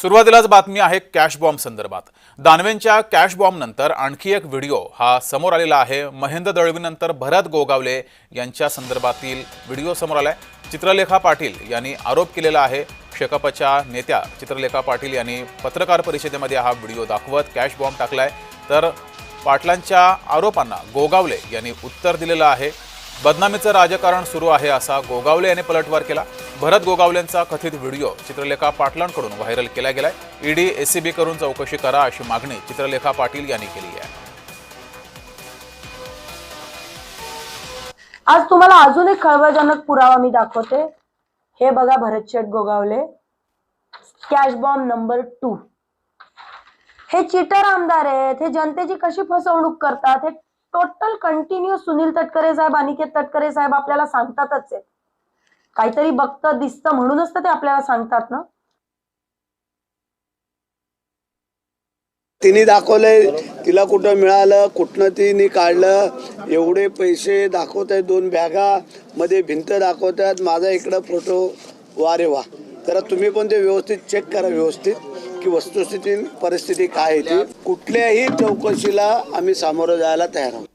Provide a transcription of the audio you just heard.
सुरुवातीलाच बातमी आहे कॅश बॉम्ब संदर्भात। दानवेंच्या कॅश बॉम्ब नंतर आणखी एक व्हिडिओ हा समोर आलेला आहे। महेंद्र दळवीनंतर भरत गोगावले यांच्या संदर्भातील व्हिडिओ समोर आलाय। चित्रलेखा पाटील यांनी आरोप केलेला आहे। शेकापच्या नेत्या चित्रलेखा पाटील यांनी पत्रकार परिषदेमध्ये हा व्हिडिओ दाखवत कॅश बॉम्ब टाकलाय। तर पाटलांच्या आरोपांना गोगावले यांनी उत्तर दिलेलं आहे। बदनामीचं राजकारण सुरू आहे असा गोगावले यांनी पलटवार केला। भरत गोगावलेंचा कथित व्हिडिओ चित्रलेखा पाटलांकडून व्हायरल केला गेलाय। ईडी एसीबी करून चौकशी करा अशी मागणी चित्रलेखा पाटील यांनी केली आहे। आज तुम्हाला अजून एक खळबळजनक पुरावा मी दाखवते। हे बघा, भरत शेठ गोगावले, कॅश बॉम्ब नंबर 2। हे चीटर आमदार आहेत। हे जनतेची कशी फसवणूक करतात हे टोटल कंटिन्यू सुनील तटकरे साहेब, अनिकेत तटकरे साहेब आपल्याला सांगतातच आहेत। काहीतरी बघतं दिसतं म्हणूनच तर ते आपल्याला सांगतात ना। तिने दाखवलंय तिला कुठं मिळालं, कुठनं तिने काढलं, एवढे पैसे दाखवत आहेत। 2 बॅगा मध्ये भिंत दाखवतात, माझा इकडं फोटो, वारे वा। तर तुम्ही पण ते व्यवस्थित चेक करा व्यवस्थित की वस्तुस्थिती परिस्थिती काय आहे ती। कुठल्याही चौकशीला आम्ही सामोरं जायला तयार आहोत।